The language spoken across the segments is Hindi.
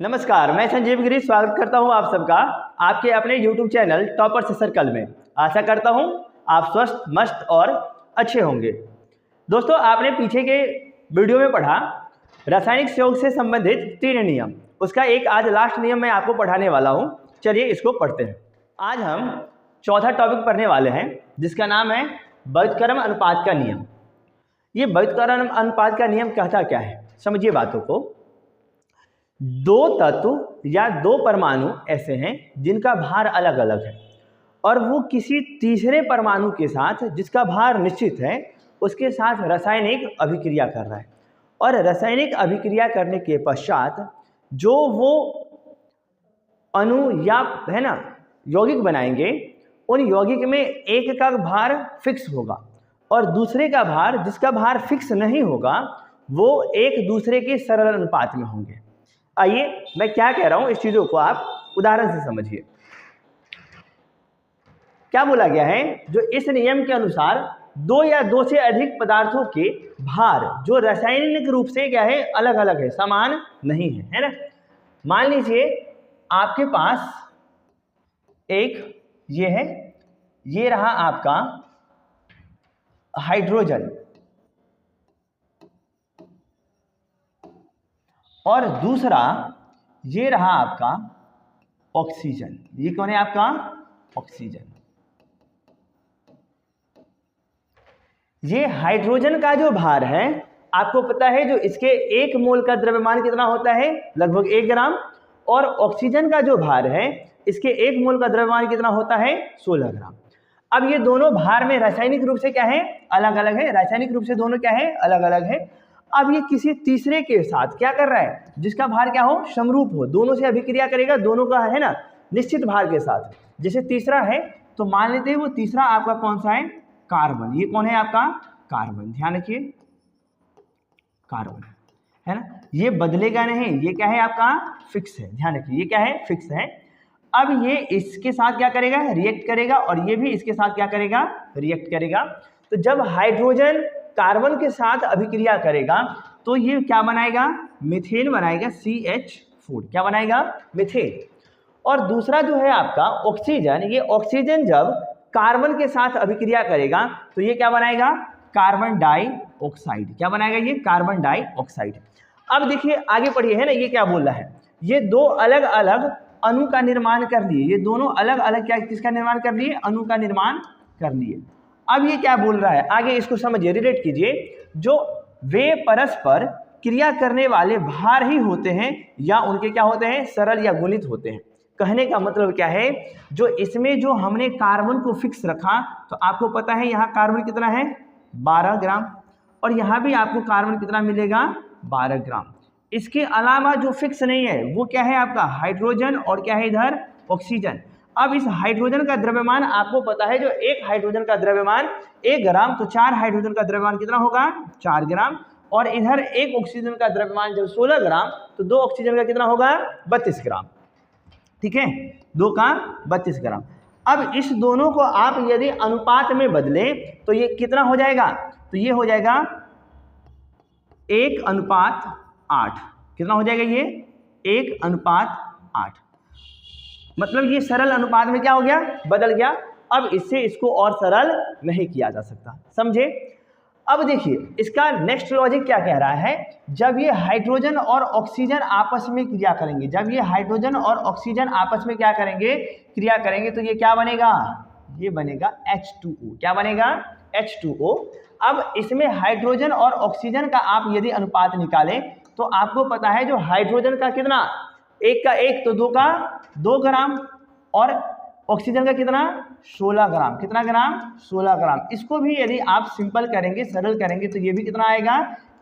नमस्कार, मैं संजीव गिरी स्वागत करता हूं आप सबका आपके अपने YouTube चैनल टॉपर्स सर्कल में। आशा करता हूं आप स्वस्थ, मस्त और अच्छे होंगे। दोस्तों, आपने पीछे के वीडियो में पढ़ा रासायनिक संयोग से संबंधित 3 नियम। उसका एक आज लास्ट नियम मैं आपको पढ़ाने वाला हूं। चलिए इसको पढ़ते हैं। आज हम चौथा टॉपिक पढ़ने वाले हैं जिसका नाम है व्युत्क्रम अनुपात का नियम। ये व्युत्क्रम अनुपात का नियम कहता क्या है, समझिए बातों को। दो तत्व या दो परमाणु ऐसे हैं जिनका भार अलग अलग है और वो किसी तीसरे परमाणु के साथ जिसका भार निश्चित है उसके साथ रासायनिक अभिक्रिया कर रहा है, और रासायनिक अभिक्रिया करने के पश्चात जो वो अणु या है ना यौगिक बनाएंगे, उन यौगिक में एक का भार फिक्स होगा और दूसरे का भार जिसका भार फिक्स नहीं होगा वो एक दूसरे के सरल अनुपात में होंगे। आइए मैं क्या कह रहा हूं इस चीजों को आप उदाहरण से समझिए। क्या बोला गया है, जो इस नियम के अनुसार दो या दो से अधिक पदार्थों के भार जो रासायनिक रूप से क्या है अलग अलग है, समान नहीं है ना। मान लीजिए आपके पास एक ये है, ये रहा आपका हाइड्रोजन और दूसरा ये रहा आपका ऑक्सीजन। ये कौन है आपका ऑक्सीजन। ये हाइड्रोजन का जो भार है आपको पता है, जो इसके 1 मोल का द्रव्यमान कितना होता है, लगभग 1 ग्राम। और ऑक्सीजन का जो भार है इसके 1 मोल का द्रव्यमान कितना होता है, 16 ग्राम। अब ये दोनों भार में रासायनिक रूप से क्या है, अलग अलग है। रासायनिक रूप से दोनों क्या है, अलग अलग है। अब ये किसी तीसरे के साथ क्या कर रहा है, जिसका भार क्या हो, समरूप हो, दोनों से अभिक्रिया करेगा, दोनों का है ना निश्चित भार के साथ। जैसे तीसरा है तो मान लेते हैं वो तीसरा आपका कौन सा है, कार्बन। ये कौन है आपका कार्बन, ध्यान रखिए कार्बन है ना, ये बदलेगा नहीं, ये क्या है आपका फिक्स है, ध्यान रखिए ये क्या है, फिक्स है। अब ये इसके साथ क्या करेगा, रिएक्ट करेगा, और ये भी इसके साथ क्या करेगा, रिएक्ट करेगा। तो जब हाइड्रोजन कार्बन के साथ अभिक्रिया करेगा तो ये क्या बनाएगा, मीथेन बनाएगा, CH4 क्या बनाएगा, मीथेन। और दूसरा जो है आपका ऑक्सीजन, ये ऑक्सीजन जब कार्बन के साथ अभिक्रिया करेगा तो ये क्या बनाएगा, कार्बन डाइऑक्साइड। क्या बनाएगा, ये कार्बन डाइऑक्साइड। अब देखिए आगे पढ़िए, है ना, ये क्या बोल रहा है, ये दो अलग अलग अणु का निर्माण कर लिए, ये दोनों अलग अलग क्या किसका निर्माण कर लिए, अणु का निर्माण कर लिए। अब ये क्या बोल रहा है, आगे इसको समझिए, रिलेट कीजिए। जो वे परस्पर क्रिया करने वाले भार ही होते हैं या उनके क्या होते हैं, सरल या गुणित होते हैं। कहने का मतलब क्या है, जो इसमें जो हमने कार्बन को फिक्स रखा तो आपको पता है यहाँ कार्बन कितना है, 12 ग्राम, और यहाँ भी आपको कार्बन कितना मिलेगा, 12 ग्राम। इसके अलावा जो फिक्स नहीं है वो क्या है आपका हाइड्रोजन, और क्या है इधर ऑक्सीजन। अब इस हाइड्रोजन का द्रव्यमान आपको पता है, जो एक हाइड्रोजन का द्रव्यमान 1 ग्राम, तो 4 हाइड्रोजन का द्रव्यमान कितना होगा, 4 ग्राम। और इधर एक ऑक्सीजन का द्रव्यमान जब 16 ग्राम, तो 2 ऑक्सीजन का कितना होगा, 32 ग्राम। ठीक है, 2 का 32 ग्राम। अब इस दोनों को आप यदि अनुपात में बदले तो ये कितना हो जाएगा, तो ये हो जाएगा 1:8। कितना हो जाएगा ये, 1:8। मतलब ये सरल अनुपात में क्या हो गया, बदल गया। अब इससे इसको और सरल नहीं किया जा सकता, समझे। अब देखिए इसका नेक्स्ट लॉजिक क्या कह रहा है, जब ये हाइड्रोजन और ऑक्सीजन आपस में क्रिया करेंगे, जब ये हाइड्रोजन और ऑक्सीजन आपस में क्या करेंगे, क्रिया करेंगे, तो ये क्या बनेगा, ये बनेगा H2O। क्या बनेगा, H2O। अब इसमें हाइड्रोजन और ऑक्सीजन का आप यदि अनुपात निकालें तो आपको पता है, जो हाइड्रोजन का कितना, 1 का 1 तो 2 का 2 ग्राम, और ऑक्सीजन का कितना, 16 ग्राम। कितना ग्राम, 16 ग्राम। इसको भी यदि आप सिंपल करेंगे, सरल करेंगे, तो ये भी कितना आएगा,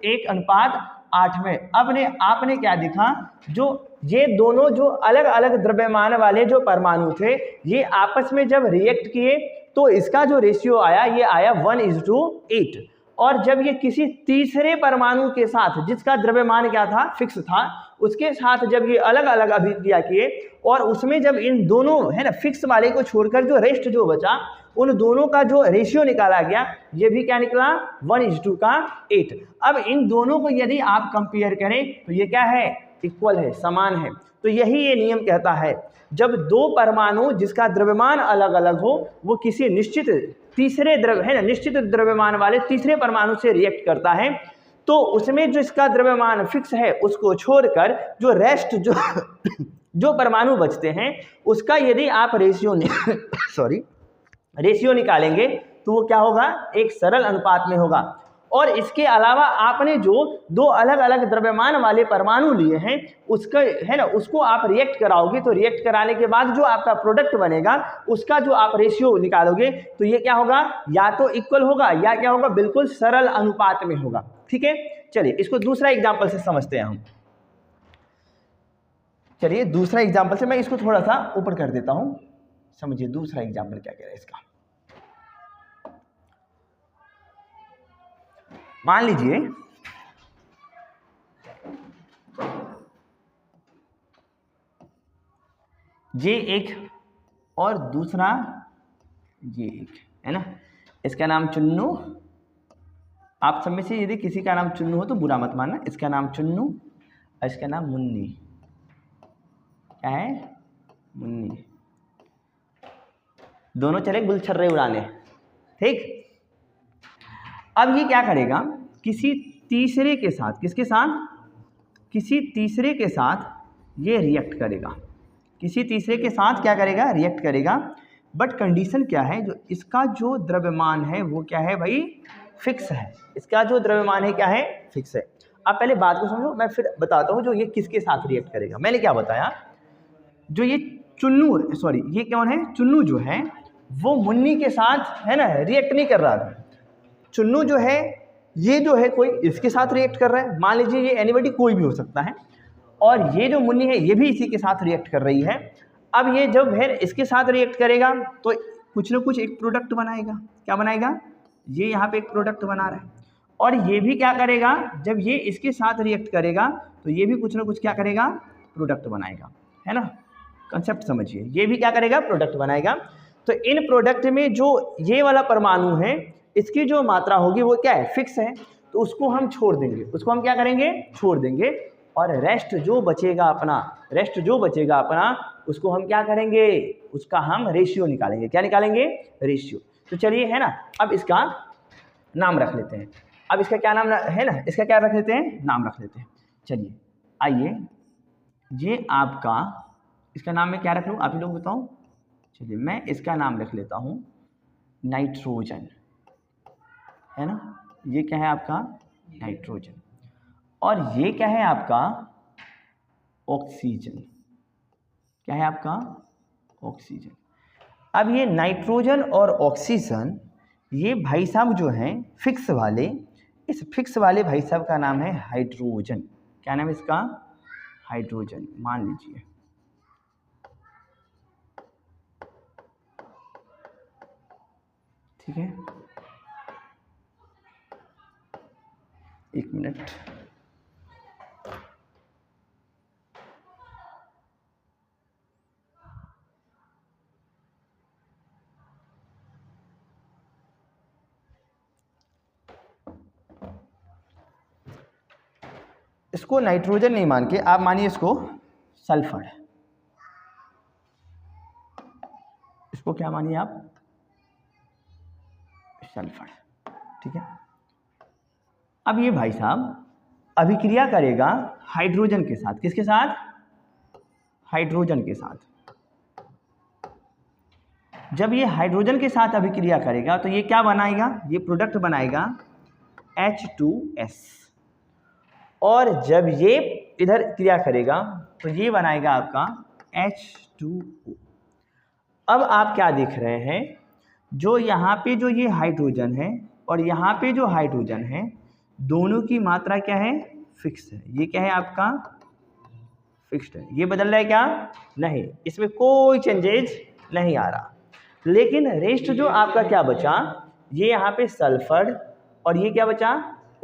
1:8 में। अब आपने क्या देखा, जो ये दोनों जो अलग अलग द्रव्यमान वाले जो परमाणु थे, ये आपस में जब रिएक्ट किए तो इसका जो रेशियो आया, ये आया 1:8। और जब ये किसी तीसरे परमाणु के साथ जिसका द्रव्यमान क्या था, फिक्स था, उसके साथ जब ये अलग अलग अभिक्रिया किए और उसमें जब इन दोनों है ना फिक्स वाले को छोड़कर जो रेस्ट जो बचा, उन दोनों का जो रेशियो निकाला गया, ये भी क्या निकला, 1:8। अब इन दोनों को यदि आप कंपेयर करें तो ये क्या है, इक्वल है, समान है। तो यही ये नियम कहता है, जब दो परमाणु जिसका द्रव्यमान अलग अलग हो वो किसी निश्चित तीसरे निश्चित द्रव्यमान वाले तीसरे परमाणु से रिएक्ट करता है, तो उसमें जो इसका द्रव्यमान फिक्स है उसको छोड़कर जो रेस्ट जो परमाणु बचते हैं उसका यदि आप रेशियो निकालेंगे तो वो क्या होगा, एक सरल अनुपात में होगा। और इसके अलावा आपने जो दो अलग अलग द्रव्यमान वाले परमाणु लिए हैं उसको आप रिएक्ट कराओगे, तो रिएक्ट कराने के बाद जो आपका प्रोडक्ट बनेगा उसका जो आप रेशियो निकालोगे तो ये क्या होगा, या तो इक्वल होगा या क्या होगा, बिल्कुल सरल अनुपात में होगा। ठीक है, चलिए इसको दूसरा एग्जाम्पल से समझते हैं हम। चलिए दूसरा एग्जाम्पल से मैं इसको थोड़ा सा ऊपर कर देता हूं, समझिए दूसरा एग्जाम्पल क्या कह रहा है इसका। मान लीजिए ये एक और दूसरा ये एक है ना, इसका नाम चुन्नू। आप सब में से यदि किसी का नाम चुन्नू हो तो बुरा मत मानना, इसका नाम चुन्नू और इसका नाम मुन्नी। क्या है, मुन्नी। दोनों चले गुलछर्रे उड़ाने। ठीक, अब ये क्या करेगा, किसी तीसरे के साथ, किसके साथ, किसी तीसरे के साथ ये रिएक्ट करेगा, किसी तीसरे के साथ क्या करेगा, रिएक्ट करेगा। बट कंडीशन क्या है, जो इसका जो द्रव्यमान है वो क्या है भाई, फिक्स है। इसका जो द्रव्यमान है क्या है, फिक्स है। अब पहले बात को समझो, मैं फिर बताता हूँ जो ये किसके साथ रिएक्ट करेगा। मैंने क्या बताया, जो ये चुन्नू, सॉरी ये कौन है, चुन्नू जो है वो मुन्नी के साथ है ना रिएक्ट नहीं कर रहा था। चुन्नू जो है ये जो है कोई इसके साथ रिएक्ट कर रहा है, मान लीजिए ये एनीबॉडी कोई भी हो सकता है, और ये जो मुन्नी है ये भी इसी के साथ रिएक्ट कर रही है। अब ये जब है इसके साथ रिएक्ट करेगा तो कुछ ना कुछ एक प्रोडक्ट बनाएगा। क्या बनाएगा, ये यहाँ पे एक प्रोडक्ट बना रहा है, और ये भी क्या करेगा, जब ये इसके साथ रिएक्ट करेगा तो ये भी कुछ ना कुछ क्या करेगा, प्रोडक्ट बनाएगा, है ना। कंसेप्ट समझिए, ये भी क्या करेगा, प्रोडक्ट बनाएगा। तो इन प्रोडक्ट में जो ये वाला परमाणु है इसकी जो मात्रा होगी वो क्या है, फिक्स है, तो उसको हम छोड़ देंगे, उसको हम क्या करेंगे, छोड़ देंगे। और रेस्ट जो बचेगा अपना उसको हम क्या करेंगे, उसका हम रेशियो निकालेंगे। क्या निकालेंगे, रेशियो। तो चलिए है ना, अब इसका नाम रख लेते हैं। अब इसका क्या नाम है ना, इसका क्या रख लेते हैं, नाम रख लेते हैं। चलिए आइए, ये आपका, इसका नाम मैं क्या रख लूँ, आप ही लोग बताओ। चलिए मैं इसका नाम रख लेता हूँ नाइट्रोजन, है ना। ये क्या है आपका, नाइट्रोजन, और ये क्या है आपका, ऑक्सीजन। क्या है आपका, ऑक्सीजन। अब ये नाइट्रोजन और ऑक्सीजन ये भाई साहब जो हैं फिक्स वाले, इस फिक्स वाले भाई साहब का नाम है हाइड्रोजन। क्या नाम है इसका, हाइड्रोजन मान लीजिए। ठीक है, एक मिनट। इसको नाइट्रोजन नहीं मान के आप मानिए इसको सल्फर। इसको क्या मानिए आप, सल्फर। ठीक है, अब ये भाई साहब अभिक्रिया करेगा हाइड्रोजन के साथ। किसके साथ, हाइड्रोजन के साथ। जब ये हाइड्रोजन के साथ अभिक्रिया करेगा तो ये क्या बनाएगा, ये प्रोडक्ट बनाएगा H2S, और जब ये इधर क्रिया करेगा तो ये बनाएगा आपका H2O। अब आप क्या देख रहे हैं, जो यहाँ पे जो ये हाइड्रोजन है और यहाँ पे जो हाइड्रोजन है दोनों की मात्रा क्या है, फिक्स है। ये क्या है आपका, फिक्स्ड है। ये बदल रहा है क्या, नहीं, इसमें कोई चेंजेज नहीं आ रहा। लेकिन रेस्ट जो आपका क्या बचा, ये यहाँ पे सल्फर और ये क्या बचा,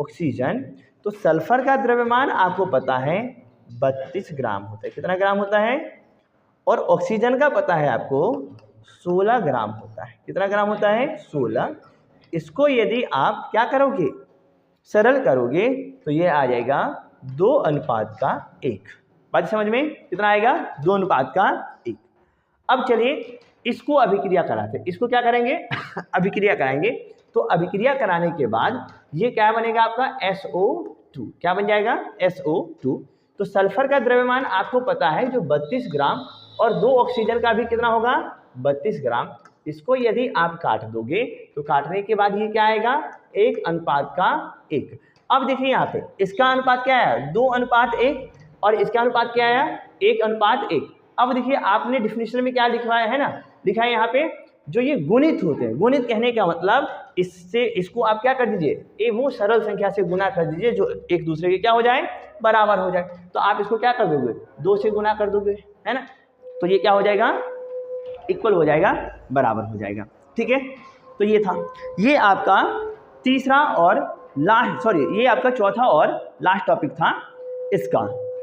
ऑक्सीजन। तो सल्फर का द्रव्यमान आपको पता है 32 ग्राम होता है। कितना ग्राम होता है, और ऑक्सीजन का पता है आपको 16 ग्राम होता है। कितना ग्राम होता है, 16। इसको यदि आप क्या करोगे, सरल करोगे तो ये आ जाएगा 2:1। बात समझ में? कितना आएगा? 2:1। अब चलिए इसको अभिक्रिया कराते हैं। इसको क्या करेंगे? अभिक्रिया कराएंगे। तो अभिक्रिया कराने के बाद ये क्या बनेगा आपका? SO2। क्या बन जाएगा? SO2। तो सल्फर का द्रव्यमान आपको पता है जो 32 ग्राम और 2 ऑक्सीजन का भी कितना होगा? 32 ग्राम। इसको यदि आप काट दोगे तो काटने के बाद ये क्या आएगा? 1:1। अब देखिए यहाँ पे इसका अनुपात क्या है? 2:1 और इसका अनुपात क्या आया? 1:1। अब देखिए आपने डिफिनेशन में क्या लिखवाया है ना, लिखा है यहाँ पे जो ये गुणित होते हैं। गुणित कहने का मतलब इससे इसको आप क्या कर दीजिए? ये वो सरल संख्या से गुना कर दीजिए जो एक दूसरे के क्या हो जाए? बराबर हो जाए। तो आप इसको क्या कर दोगे? 2 से गुना कर दोगे, है ना? तो ये क्या हो जाएगा? इक्वल हो जाएगा, बराबर हो जाएगा। ठीक है, तो ये था, ये आपका तीसरा और लास्ट, सॉरी ये आपका चौथा और लास्ट टॉपिक था इसका,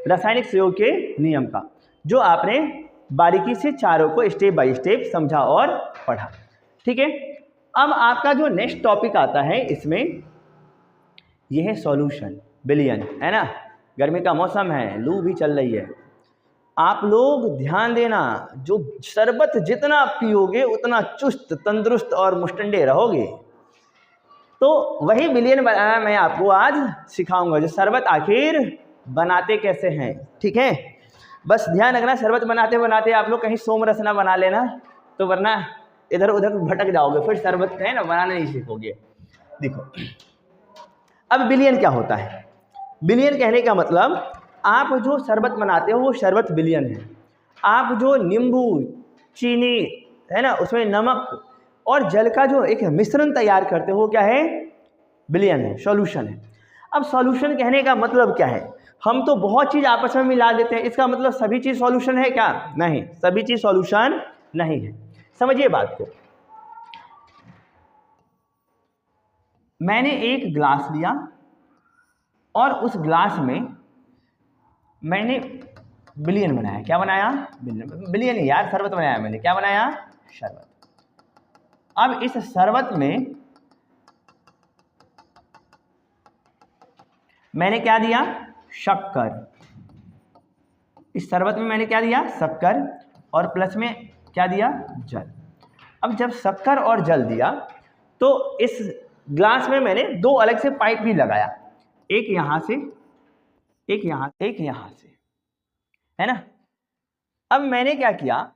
रासायनिक संयोग के नियम का, जो आपने बारीकी से चारों को स्टेप बाय स्टेप समझा और पढ़ा। ठीक है, अब आपका जो नेक्स्ट टॉपिक आता है इसमें यह है सॉल्यूशन, विलयन, है ना? गर्मी का मौसम है, लू भी चल रही है। आप लोग ध्यान देना, जो शरबत जितना पियोगे उतना चुस्त, तंदुरुस्त और मुस्टंडे रहोगे। तो वही विलयन बनाना मैं आपको आज सिखाऊंगा, जो शरबत आखिर बनाते कैसे हैं। ठीक है, बस ध्यान रखना, शरबत बनाते बनाते आप लोग कहीं सोम रस ना बना लेना, तो वरना इधर उधर भटक जाओगे, फिर शरबत है ना बनाना नहीं सीखोगे। देखो अब विलयन क्या होता है? विलयन कहने का मतलब आप जो शरबत बनाते हो वो शरबत विलयन है। आप जो नींबू, चीनी, है ना, उसमें नमक और जल का जो एक मिश्रण तैयार करते हो वो क्या है? विलयन है, सॉल्यूशन है। अब सॉल्यूशन कहने का मतलब क्या है? हम तो बहुत चीज़ आपस में मिला देते हैं, इसका मतलब सभी चीज़ सॉल्यूशन है क्या? नहीं, सभी चीज़ सॉल्यूशन नहीं है। समझिए बात को, मैंने एक ग्लास लिया और उस ग्लास में मैंने विलयन बनाया। क्या बनाया? विलयन यार, शरबत बनाया मैंने। क्या बनाया? शरबत। अब इस शरबत में मैंने क्या दिया? शक्कर। इस शरबत में मैंने क्या दिया? शक्कर, और प्लस में क्या दिया? जल। अब जब शक्कर और जल दिया तो इस ग्लास में मैंने 2 अलग से पाइप भी लगाया, एक यहां से, एक यहां, एक यहां से, है ना? अब मैंने क्या किया?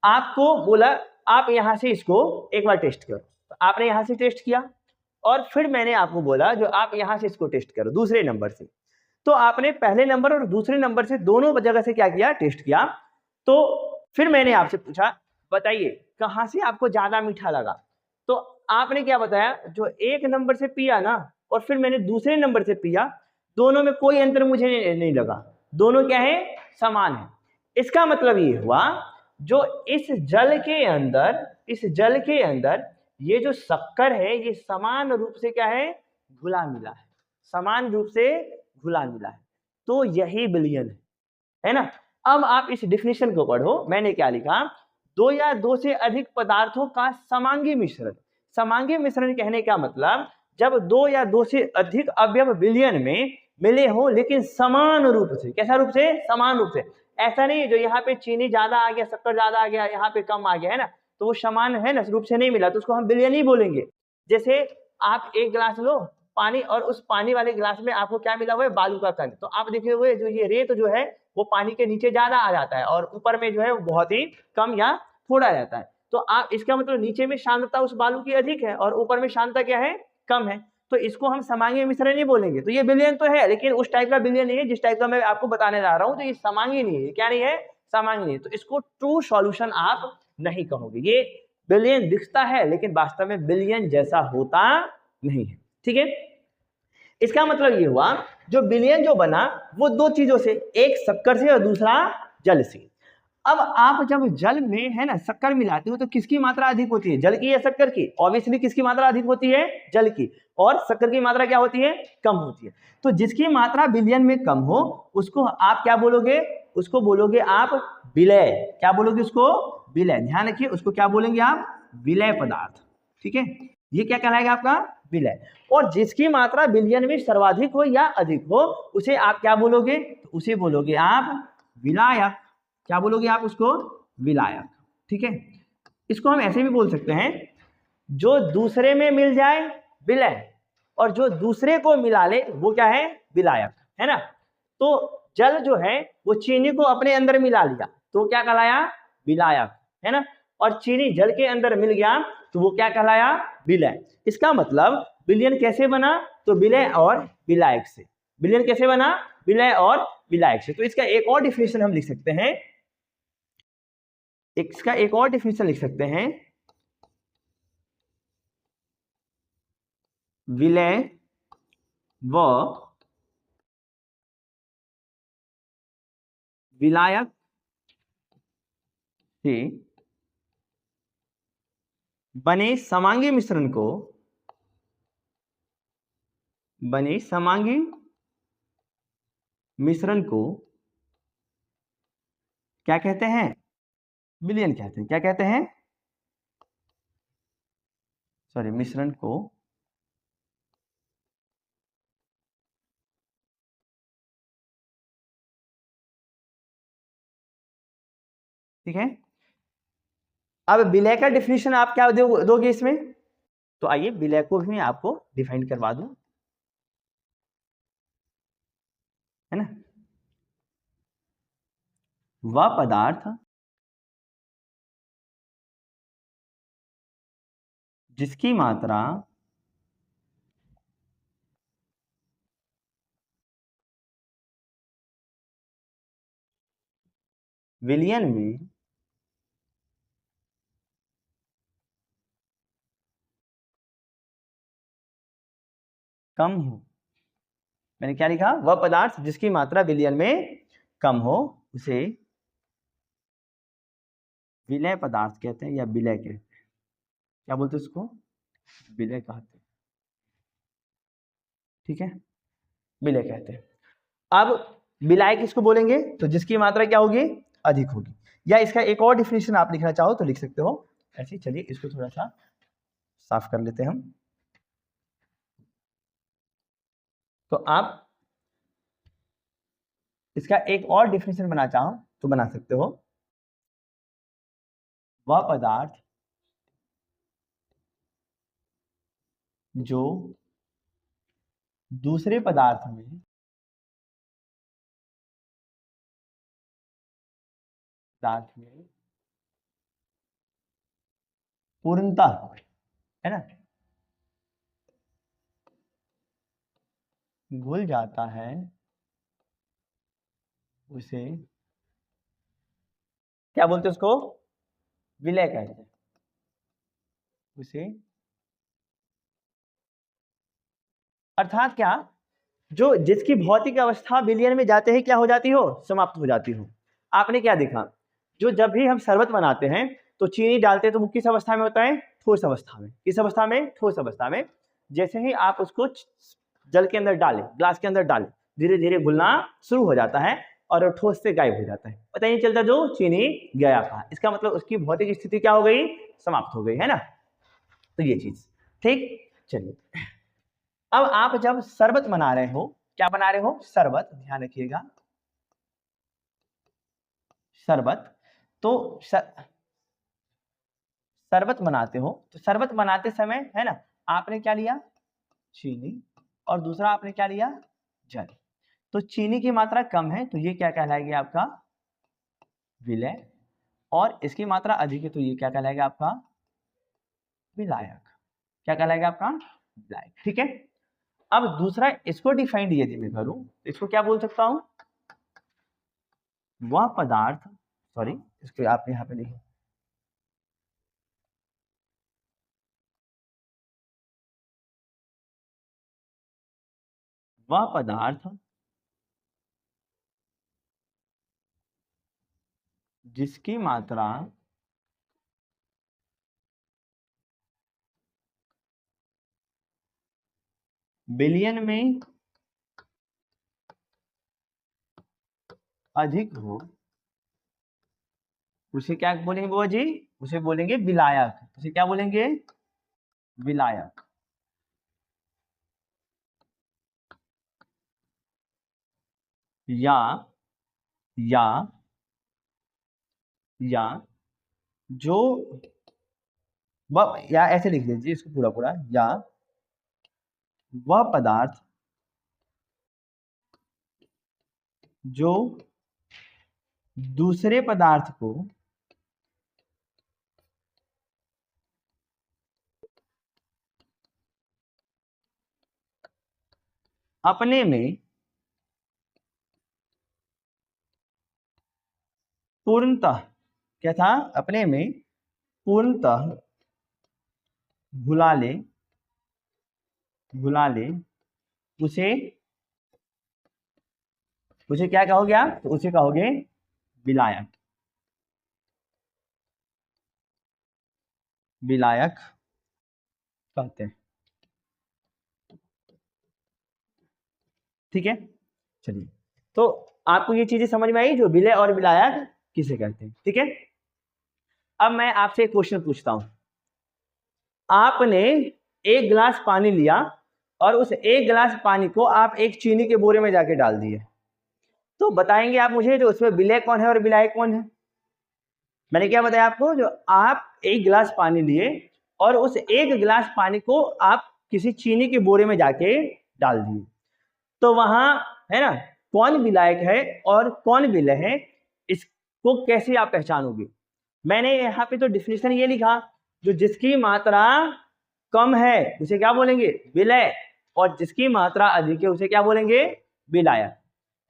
आपको बोला आप यहां से इसको एक बार टेस्ट करो, तो आपने यहां से टेस्ट किया, और फिर मैंने आपको बोला जो आप यहां से इसको टेस्ट करो दूसरे नंबर से। तो आपने पहले नंबर और दूसरे नंबर से दोनों जगह से क्या किया? टेस्ट किया। तो फिर मैंने आपसे पूछा बताइए कहां से आपको ज्यादा मीठा लगा? तो आपने क्या बताया? जो एक नंबर से पिया ना, और फिर मैंने दूसरे नंबर से पिया, दोनों में कोई अंतर मुझे नहीं लगा, दोनों क्या है? समान है। इसका मतलब ये हुआ जो इस जल के अंदर ये जो शक्कर है ये समान रूप से क्या है? घुला मिला है, समान रूप से घुला मिला है। तो यही विलयन है ना? अब आप इस डिफिनेशन को पढ़ो, मैंने क्या लिखा? 2 या 2 से अधिक पदार्थों का समांगी मिश्रण। समांगी मिश्रण कहने का मतलब जब 2 या 2 से अधिक अवयव विलयन में मिले हो, लेकिन समान रूप से। कैसा रूप से? समान रूप से। ऐसा नहीं है जो यहाँ पे चीनी ज्यादा आ गया, शक्कर ज्यादा आ गया, यहाँ पे कम आ गया, है ना, तो वो समान है ना रूप से नहीं मिला, तो उसको हम विलयन ही बोलेंगे। जैसे आप एक गिलास लो पानी, और उस पानी वाले गिलास में आपको क्या मिला हुआ है? बालू का कण। तो आप देखे हुए जो ये रेत जो है वो पानी के नीचे ज्यादा आ जाता है और ऊपर में जो है वो बहुत ही कम या थोड़ा रहता है। तो आप इसका मतलब नीचे में सांद्रता उस बालू की अधिक है और ऊपर में सांद्रता क्या है? कम है। तो इसको हम समांगी मिश्रण नहीं बोलेंगे। तो ये विलयन तो है, लेकिन उस टाइप का विलयन नहीं है जिस टाइप का मैं आपको बताने जा रहा हूँ। तो ये समांगी नहीं है। क्या नहीं है? समांगी नहीं है। तो इसको ट्रू सॉल्यूशन आप नहीं कहोगे। ये विलयन दिखता है लेकिन वास्तव में विलयन जैसा होता नहीं है। ठीक है, इसका मतलब ये हुआ जो विलयन जो बना वो 2 चीजों से, एक शक्कर से और दूसरा जल से। अब आप जब जल में, है ना, शक्कर मिलाते हो तो किसकी मात्रा अधिक होती है? जल की या शक्कर की? ऑब्वियसली किसकी मात्रा अधिक होती है? जल की। और शक्कर की मात्रा क्या होती है? कम होती है। तो जिसकी मात्रा विलयन में कम हो उसको आप क्या बोलोगे? उसको बोलोगे आप विलय। क्या बोलोगे उसको? विलय। ध्यान रखिए, उसको क्या बोलेंगे आप? विलय पदार्थ। ठीक है, ये क्या कहलाएगा आपका? विलय। और जिसकी मात्रा विलयन में सर्वाधिक हो या अधिक हो उसे आप क्या बोलोगे? तो उसे बोलोगे आप विलायक। क्या बोलोगे आप उसको? विलायक। ठीक है, इसको हम ऐसे भी बोल सकते हैं, जो दूसरे में मिल जाए विलय, और जो दूसरे को मिला ले वो क्या है? विलायक, है ना। तो जल जो है वो चीनी को अपने अंदर मिला लिया तो क्या कहलाया? विलायक, है ना। और चीनी जल के अंदर मिल गया तो वो क्या कहलाया? विलय। इसका मतलब विलयन कैसे बना? तो विलय और विलायक से। विलयन कैसे बना? विलय और विलायक से। तो इसका एक और डिफिनेशन हम लिख सकते हैं, इसका एक और डिफिनेशन लिख सकते हैं, विलय व विलायक से बने समांगी मिश्रण को, बने समांगी मिश्रण को क्या कहते हैं? विलयन कहते हैं। क्या कहते हैं? सॉरी, मिश्रण को ठीक है। अब विलय का डिफिनेशन आप क्या दोगे इसमें? तो आइए विलय को भी मैं आपको डिफाइन करवा दूं, है ना। वह पदार्थ जिसकी मात्रा विलयन में कम हो। मैंने क्या लिखा? वह पदार्थ जिसकी मात्रा विलयन में कम हो उसे विलय पदार्थ कहते हैं, या विलय कहते हैं। क्या बोलते हैं उसको? विलय कहते हैं। ठीक है, विलय कहते हैं। अब विलाय किसको बोलेंगे? तो जिसकी मात्रा क्या होगी? अधिक होगी। या इसका एक और डिफिनेशन आप लिखना चाहो तो लिख सकते हो ऐसे। चलिए इसको थोड़ा सा साफ कर लेते हैं हम। तो आप इसका एक और डिफिनेशन बना चाहो तो बना सकते हो, वह पदार्थ जो दूसरे पदार्थ में पूर्णतः, है ना, घुल जाता है उसे क्या बोलते हैं? उसको विलय कहते हैं। उसे अर्थात क्या? जो जिसकी भौतिक अवस्था विलयन में जाते ही क्या हो जाती हो? समाप्त हो जाती हो। आपने क्या देखा? जो जब भी हम शरबत बनाते हैं तो चीनी डालते हैं तो वो किस अवस्था में होता है? ठोस अवस्था में। किस अवस्था में? ठोस अवस्था में। जैसे ही आप उसको जल के अंदर डालें, ग्लास के अंदर डालें, धीरे धीरे घुलना शुरू हो जाता है और ठोस से गायब हो जाता है। पता ही नहीं चलता जो चीनी गया था। इसका मतलब उसकी भौतिक स्थिति क्या हो गई? समाप्त हो गई, है ना। तो ये चीज ठीक। चलिए अब आप जब शरबत बना रहे हो, क्या बना रहे हो? शरबत, ध्यान रखिएगा, शरबत। तो शरबत बनाते हो तो शरबत बनाते समय, है ना, आपने क्या लिया? चीनी। और दूसरा आपने क्या लिया? जल। तो चीनी की मात्रा कम है तो ये क्या कहलाएगी? आपका विलय। और इसकी मात्रा अधिक है तो ये क्या कहलाएगा? आपका विलायक। क्या कहलाएगा? आपका विलायक। ठीक है। अब दूसरा इसको डिफाइंड यदि मैं करूं तो इसको क्या बोल सकता हूं? वह पदार्थ, सॉरी इसको आप यहां पे लिखो, वह पदार्थ जिसकी मात्रा विलयन में अधिक हो उसे क्या बोलेंगे बुआ जी? उसे बोलेंगे विलायक। उसे क्या बोलेंगे? विलायक। या या जो वह, या ऐसे लिख लीजिए इसको पूरा पूरा, या वह पदार्थ जो दूसरे पदार्थ को अपने में पूर्णतः, क्या था, अपने में पूर्णतः भुला ले उसे क्या कहोगे आप, तो उसे कहोगे विलायक। कहते हैं। ठीक है, चलिए, तो आपको ये चीजें समझ में आई जो विलय और विलायक किसे कहते हैं। ठीक है, अब मैं आपसे एक क्वेश्चन पूछता हूं। आपने एक गिलास पानी लिया और उस एक गिलास पानी को आप एक चीनी के बोरे में जाके डाल दिए, तो बताएंगे आप मुझे जो उसमें विलय कौन है और विलायक कौन है? मैंने क्या बताया आपको, जो आप एक गिलास पानी लिए और उस एक गिलास पानी को आप किसी चीनी के बोरे में जाके डाल दिए, तो वहां है ना कौन विलायक है और कौन विलय है, इसको कैसे आप पहचानोगे? मैंने यहाँ पे तो डिफिनेशन ये लिखा, जो जिसकी मात्रा कम है उसे क्या बोलेंगे, विलय, और जिसकी मात्रा अधिक है उसे क्या बोलेंगे, विलायक।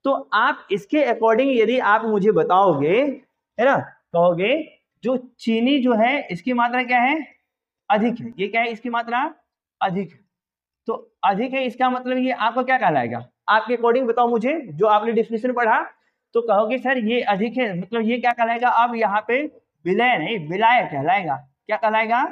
तो आप इसके अकॉर्डिंग यदि आप मुझे बताओगे, है ना, कहोगे जो चीनी जो है इसकी मात्रा क्या है, अधिक है, ये क्या है, इसकी मात्रा अधिक है, तो अधिक है इसका मतलब ये आपको क्या कहलाएगा, आपके अकॉर्डिंग बताओ मुझे, जो आपने डिफिनेशन पढ़ा, तो कहोगे सर ये अधिक है, मतलब ये क्या कहलाएगा, अब यहाँ पे विलय नहीं विलायक कहलाएगा। क्या कहलाएगा,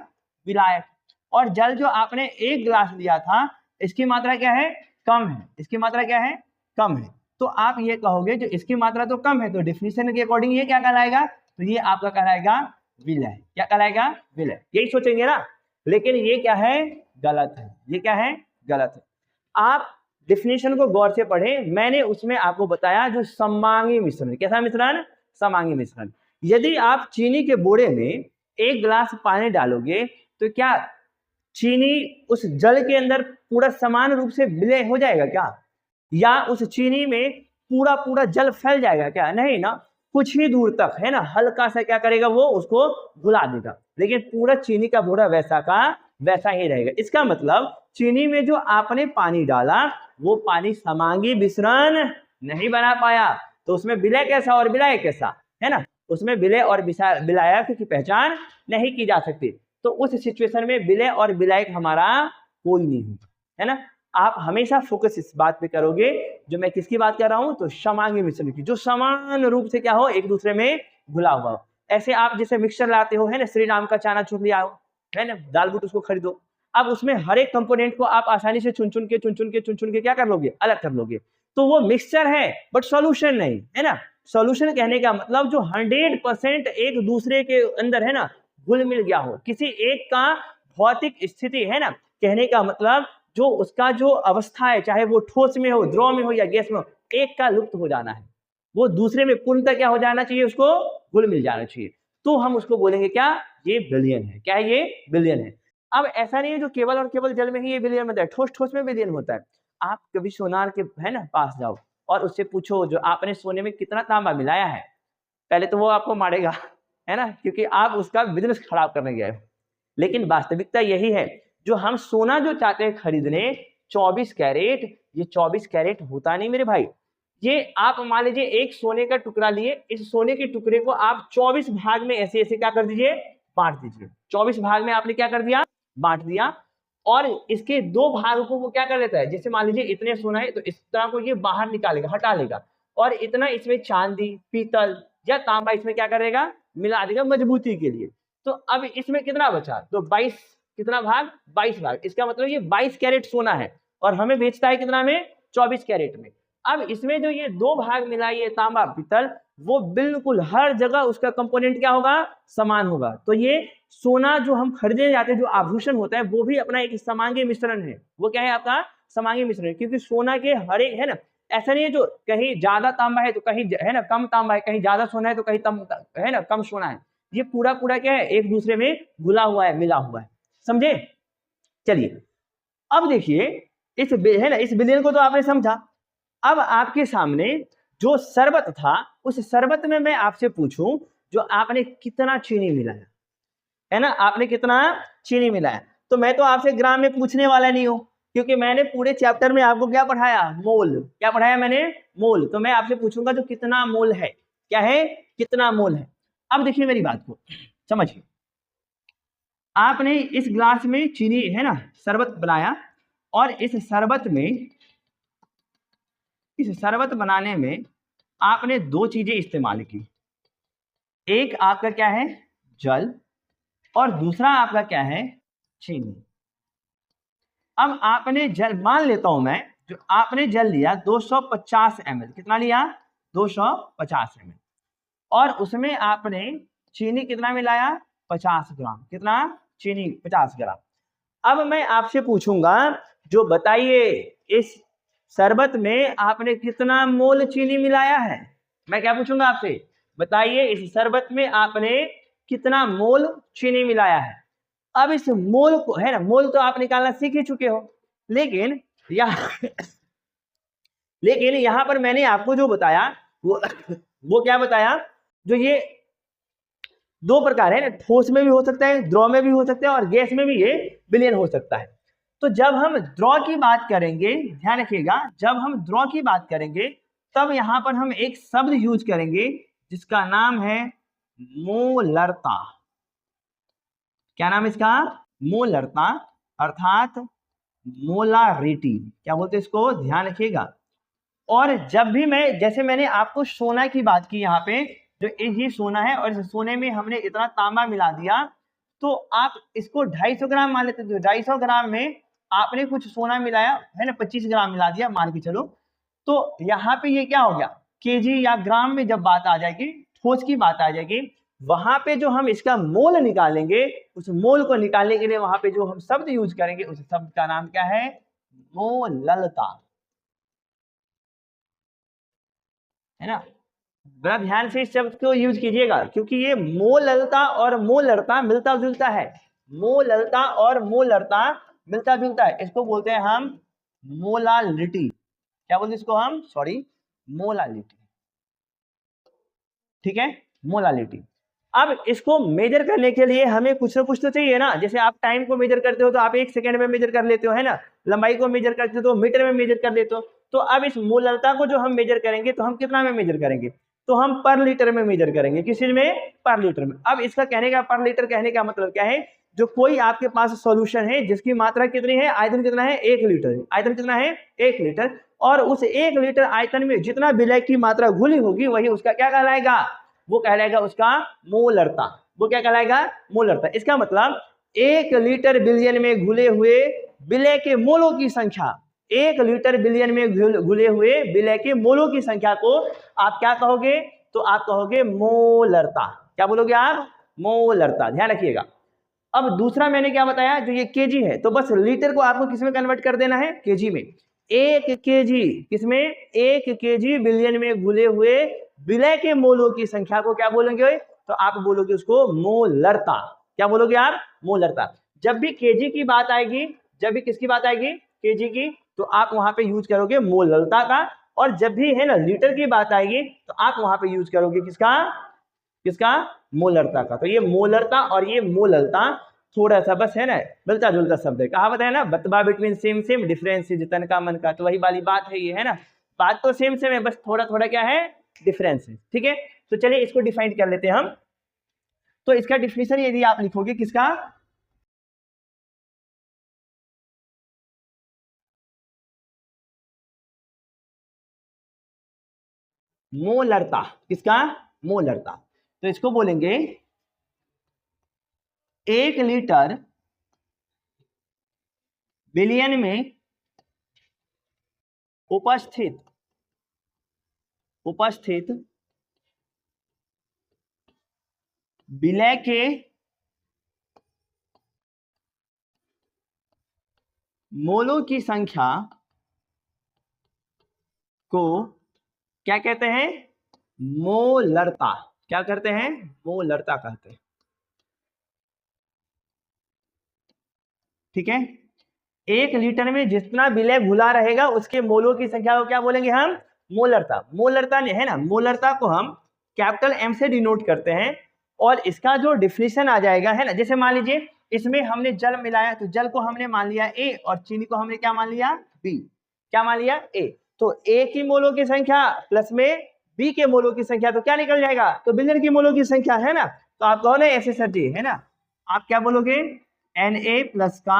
विलायक। और जल जो आपने एक गिलास लिया था इसकी मात्रा क्या है, कम है, इसकी मात्रा क्या है, कम है, तो आप ये कहोगे जो इसकी मात्रा तो कम है, तो डिफिनेशन के अकॉर्डिंग ये क्या कहलाएगा, तो ये आपका कहलाएगा विलय। क्या कहलाएगा, विलय। यही सोचेंगे ना, लेकिन ये क्या है, गलत है, ये क्या है, गलत है। आप डिफिनेशन को गौर से पढ़ें, मैंने उसमें आपको बताया जो समांगी मिश्रण, कैसा मिश्रण, समांगी मिश्रण। यदि आप चीनी के बोरे में एक गिलास पानी डालोगे तो क्या चीनी उस जल के अंदर पूरा समान रूप से विलय हो जाएगा क्या, या उस चीनी में पूरा पूरा जल फैल जाएगा क्या, नहीं ना, कुछ ही दूर तक, है ना, हल्का सा क्या करेगा वो उसको घुला देगा, लेकिन पूरा चीनी का बोरा वैसा का वैसा ही रहेगा। इसका मतलब चीनी में जो आपने पानी डाला वो पानी समांगी मिश्रण नहीं बना पाया, तो उसमें विलय कैसा और विलायक कैसा, है ना, उसमें विलय और विलायक की पहचान नहीं की जा सकती। तो उस सिचुएशन में विलय और विलायक हमारा कोई नहीं होगा, है ना। आप हमेशा फोकस इस बात पे करोगे, जो मैं किसकी बात कर रहा हूं, तो समांगी मिश्रण की, जो समान रूप से क्या हो, एक दूसरे में घुला हुआ हो। ऐसे आप जैसे मिक्सचर लाते हो, है ना, श्री राम का चाना चूर लिया हो, है ना, दाल बूट उसको खरीदो, अब उसमें हर एक कंपोनेंट को आप आसानी से चुन चुन के क्या कर लोगे, अलग कर लोगे, तो वो मिक्सचर है बट सॉल्यूशन नहीं, है ना। सॉल्यूशन कहने का मतलब जो 100% एक दूसरे के अंदर, है ना, घुल मिल गया हो, किसी एक का भौतिक स्थिति, है ना, कहने का मतलब जो उसका जो अवस्था है, चाहे वो ठोस में हो, द्रव में हो या गैस में हो, एक का लुप्त हो जाना है, वो दूसरे में पूर्णतः क्या हो जाना चाहिए, उसको घुल मिल जाना चाहिए, तो हम उसको बोलेंगे क्या, ये विलयन है। क्या है, ये विलयन है। अब ऐसा नहीं है जो केवल और केवल जल में ही ये विलयन होता है, ठोस ठोस में विलयन होता है। आप कभी सोनार के, है ना, पास जाओ और उससे पूछो जो आपने सोने में कितना तांबा मिलाया है, पहले तो वो आपको मारेगा, है ना, क्योंकि आप उसका बिजनेस खराब करने गए हो। लेकिन वास्तविकता यही है, जो हम सोना जो चाहते हैं खरीदने 24 कैरेट, ये 24 कैरेट होता नहीं मेरे भाई। ये आप मान लीजिए एक सोने का टुकड़ा लिए, इस सोने के टुकड़े को आप 24 भाग में ऐसे ऐसे क्या कर दीजिए, बांट दीजिए। 24 भाग में आपने क्या कर दिया, बांट दिया, और इसके दो भागों को वो क्या कर लेता है, जैसे मान लीजिए इतने सोना है तो इस तरह को ये बाहर निकालेगा, हटा लेगा, और इतना इसमें चांदी, पीतल या तांबा इसमें क्या करेगा, मिला देगा मजबूती के लिए। तो अब इसमें कितना बचा, तो 22, कितना भाग, 22 भाग। इसका मतलब ये 22 कैरेट सोना है और हमें बेचता है कितना में, 24 कैरेट में। अब इसमें जो ये दो भाग मिला, ये तांबा पीतल, वो बिल्कुल हर जगह उसका कंपोनेंट क्या होगा, समान होगा। तो ये सोना जो हम खरीदने जाते हैं, जो आभूषण होता है, वो भी अपना एक समांगी मिश्रण है। वो क्या है, आपका समांगी मिश्रण, क्योंकि सोना के हर एक, है ना, ऐसा नहीं है जो कहीं ज्यादा तांबा है तो कहीं है ना कम तांबा है, कहीं ज्यादा सोना है तो कहीं है ना कम सोना है। ये पूरा पूरा क्या है, एक दूसरे में घुला हुआ है, मिला हुआ है। समझे? चलिए अब देखिए, इस है ना इस विलयन को तो आपने समझा। अब आपके सामने जो शरबत था, उस शरबत में मैं आपसे पूछूं जो आपने कितना चीनी मिलाया, है ना, आपने कितना चीनी मिलाया। तो मैं तो आपसे ग्राम में पूछने वाला नहीं हूं, क्योंकि मैंने पूरे चैप्टर में आपको क्या पढ़ाया, मोल। क्या पढ़ाया मैंने? मोल। तो मैं आपसे पूछूंगा जो कितना मोल है, क्या है, कितना मोल है। अब देखिए मेरी बात को समझिए, आपने इस ग्लास में चीनी है ना शरबत बनाया, और इस शरबत बनाने में आपने दो चीजें इस्तेमाल की। एक आपका क्या है, जल, और दूसरा आपका क्या है, चीनी। अब आपने जल, मान लेता हूं मैं, जो आपने जल लिया 250 ml, कितना लिया, 250 ml, और उसमें आपने चीनी कितना मिलाया, 50 ग्राम। कितना? चीनी 50 ग्राम। अब मैं आपसे पूछूंगा, जो बताइए इस शरबत में आपने कितना मोल चीनी मिलाया है। मैं क्या पूछूंगा आपसे, बताइए इस शरबत में आपने कितना मोल चीनी मिलाया है। अब इस मोल को, है ना, मोल तो आप निकालना सीख ही चुके हो, लेकिन यहां पर मैंने आपको जो बताया वो क्या बताया, जो ये दो प्रकार है ना, ठोस में भी हो सकता है, द्रव में भी हो सकता है, और गैस में भी ये विलयन हो सकता है। तो जब हम द्रव की बात करेंगे, ध्यान रखिएगा, जब हम द्रव की बात करेंगे तब यहां पर हम एक शब्द यूज करेंगे जिसका नाम है मोलरता। क्या नाम है इसका? मोलरता, अर्थात मोलारिटी। क्या बोलते हैं इसको? ध्यान रखिएगा। और जब भी मैं, जैसे मैंने आपको सोना की बात की, यहाँ पे जो ये सोना है और इस सोने में हमने इतना तांबा मिला दिया, तो आप इसको 250 ग्राम मान लेते, तो 250 ग्राम में आपने कुछ सोना मिलाया है ना, 25 ग्राम मिला दिया मान के चलो, तो यहाँ पे ये क्या हो गया, केजी या ग्राम में जब बात आ जाएगी, ठोस की बात आ जाएगी, वहां पे जो हम इसका मोल निकालेंगे, उस मोल को निकालने के लिए वहां पे जो हम शब्द यूज करेंगे, उस शब्द का नाम क्या है, मोललता। है ना? बड़ा ध्यान से इस शब्द को यूज कीजिएगा, क्योंकि ये मोललता और मोलरता मिलता जुलता है। मोललता और मोलरता मिलता जुलता है, इसको बोलते हैं हम मोलालिटी। क्या बोलते हैं इसको हम? Sorry, molality. ठीक है, मोलालिटी। अब इसको मेजर करने के लिए हमें कुछ ना कुछ तो चाहिए ना। जैसे आप टाइम को मेजर करते हो तो आप 1 सेकंड में मेजर कर लेते हो, है ना, लंबाई को मेजर करते हो तो मीटर में मेजर कर लेते हो। तो अब इस मोललता को जो हम मेजर करेंगे तो हम कितना में मेजर करेंगे, तो हम पर लीटर में मेजर करेंगे। किस चीज में? पर लीटर में। अब इसका कहने का, पर लीटर कहने का मतलब क्या है, जो कोई आपके पास सॉल्यूशन है जिसकी मात्रा कितनी है, आयतन कितना है, 1 लीटर, आयतन कितना है, 1 लीटर, और उस 1 लीटर आयतन में जितना विलय की मात्रा घुली होगी वही उसका क्या कहलाएगा, वो कहलाएगा उसका मोलरता। वो क्या कहलाएगा? मोलरता। इसका मतलब 1 लीटर बिलियन में घुले हुए विलय के मोलों की संख्या, 1 लीटर बिलियन में घुले हुए विलय के मोलों की संख्या को आप क्या कहोगे, तो आप कहोगे मोलरता। क्या बोलोगे आप? मोलरता। ध्यान रखिएगा। अब दूसरा मैंने क्या बताया, जो ये केजी है, तो बस लीटर को आपको किसमें कन्वर्ट कर देना है, केजी में। 1 केजी किसमें, 1 केजी बिलियन में घुले हुए विलय के मोलों की संख्या को क्या बोलेंगे, तो आप बोलोगे उसको मोलरता। क्या बोलोगे आप? मोलरता। जब भी केजी की बात आएगी, जब भी किसकी बात आएगी, केजी की, तो आप वहां पे यूज करोगे मोलरता का। और जब भी है ना लीटर की बात आएगी तो आप वहां पे यूज करोगे किसका, किसका? मोलरता का। तो ये मोलरता और ये मोललता थोड़ा सा बस है ना मिलता जुलता शब्द है। कहावत है ना, बतबा between same same difference is तन का मन का, तो वही वाली बात है ये, है ना। बात तो सेम सेम है, बस थोड़ा थोड़ा क्या है, डिफरेंस है। ठीक है, तो चलिए इसको डिफाइन कर लेते हैं हम। तो इसका डिफिनेशन यदि आप लिखोगे किसका, मोलरता। किसका? मोलरता। तो इसको बोलेंगे 1 लीटर बिलियन में उपस्थित उपस्थित विलय के मोलों की संख्या को क्या कहते हैं? मोलरता। क्या करते हैं? मोलरता कहते हैं। ठीक है, 1 लीटर में जितना विलय घुला रहेगा उसके मोलों की संख्या को क्या बोलेंगे हम? मोलरता। मोलरता है ना, मोलरता को हम कैपिटल M से डिनोट करते हैं और इसका जो डिफिनीशन आ जाएगा है ना, जैसे मान लीजिए इसमें हमने जल मिलाया तो जल को हमने मान लिया A और चीनी को हमने क्या मान लिया? B। क्या मान लिया? A। तो A की मोलों की संख्या प्लस में B के मोलों की संख्या तो क्या निकल जाएगा? तो विलयन की मोलों की संख्या है ना। तो आप कहो ना ऐसे सर जी है ना, आप क्या बोलोगे? Na प्लस का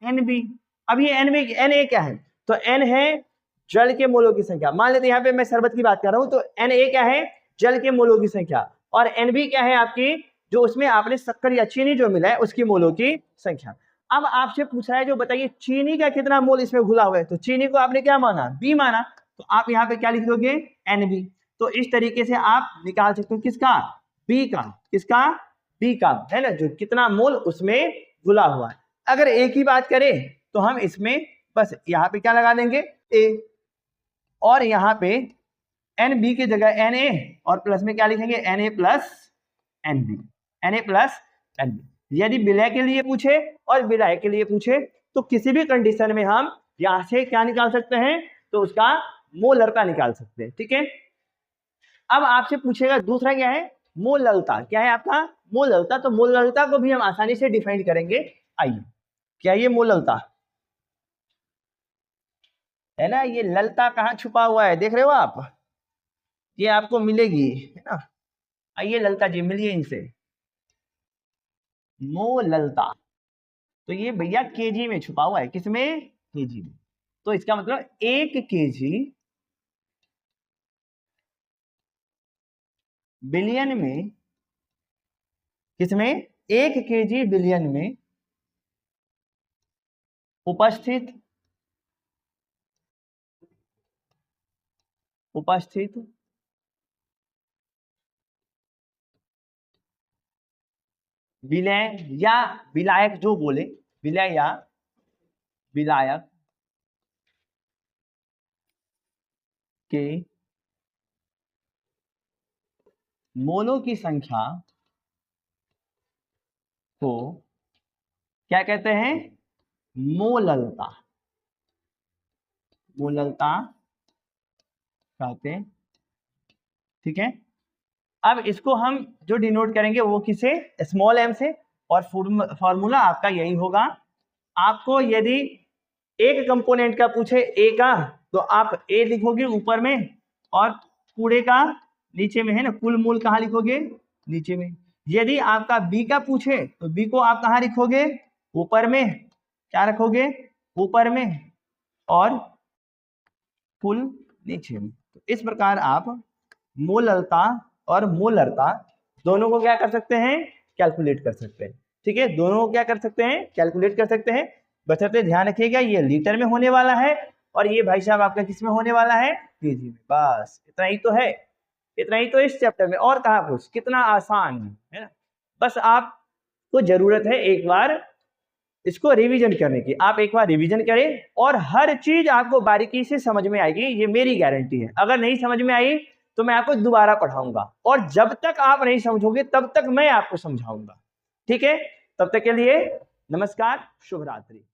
Nb। अब ये Na क्या है? तो N है जल के मोलों की संख्या। मान लेते यहाँ पे मैं शरबत की बात कर रहा हूं तो Na क्या है? जल के मोलों की संख्या। और Nb क्या है? आपकी जो उसमें आपने शक्कर या चीनी जो मिला है उसकी मोलों की संख्या। अब आपसे पूछा है जो बताइए चीनी का कितना मोल इसमें घुला हुआ है, तो चीनी को आपने क्या माना? B माना, तो आप यहाँ पे क्या लिख दोगे? Nb। तो इस तरीके से आप निकाल सकते हो किसका? B का। किसका? B का, है ना, जो कितना मोल उसमें घुला हुआ है। अगर A की बात करें तो हम इसमें बस यहाँ पे क्या लगा देंगे? A। और यहाँ पे NB की जगह Na और प्लस में क्या लिखेंगे? Na plus NB। Na plus NB। यदि विलय के लिए पूछे और विलय के लिए पूछे तो किसी भी कंडीशन में हम यहां से क्या निकाल सकते हैं? तो उसका मोलरता निकाल सकते हैं। ठीक है, अब आपसे पूछेगा दूसरा क्या है? मोललता। क्या है आपका? मोललता। तो मोललता को भी हम आसानी से डिफाइन करेंगे। आइए, क्या ये मोललता है ना, ये ललता कहाँ छुपा हुआ है देख रहे हो आप? ये आपको मिलेगी है ना। आइए ललता जी मिलिए इनसे। मोललता तो ये भैया केजी में छुपा हुआ है। किसमें? केजी में। तो इसका मतलब 1 केजी बिलियन में, किसमें? 1 केजी बिलियन में उपस्थित विलय या विलायक जो बोले, विलय या विलायक के मोलों की संख्या को क्या कहते हैं? मोललता। मोललता कहते हैं। ठीक है, अब इसको हम जो डिनोट करेंगे वो किसे? स्मॉल m से। और फॉर्मूला आपका यही होगा। आपको यदि एक कंपोनेंट का पूछे A का तो आप A लिखोगे ऊपर में और पूरे का नीचे में, है ना। कुल मोल कहाँ लिखोगे? नीचे में। यदि आपका B का पूछे तो B को आप कहाँ लिखोगे? ऊपर में। क्या रखोगे? ऊपर में। और कुल नीचे में। तो इस प्रकार आप मोललता और मोलरता दोनों को क्या कर सकते हैं? कैलकुलेट कर सकते हैं। ठीक है, दोनों को क्या कर सकते हैं? कैलकुलेट कर सकते हैं। बशर्ते ध्यान रखिएगा ये लीटर में होने वाला है और ये भाई साहब आपका किस में होने वाला है? केजी में। बस इतना ही तो है, इतना ही तो इस चैप्टर में। और कहाँ कुछ? कितना आसान है ना। बस आपको जरूरत है एक बार इसको रिवीजन करने की। आप एक बार रिवीजन करें और हर चीज आपको बारीकी से समझ में आएगी, ये मेरी गारंटी है। अगर नहीं समझ में आई तो मैं आपको दोबारा पढ़ाऊंगा और जब तक आप नहीं समझोगे तब तक मैं आपको समझाऊंगा। ठीक है, तब तक के लिए नमस्कार, शुभ रात्रि।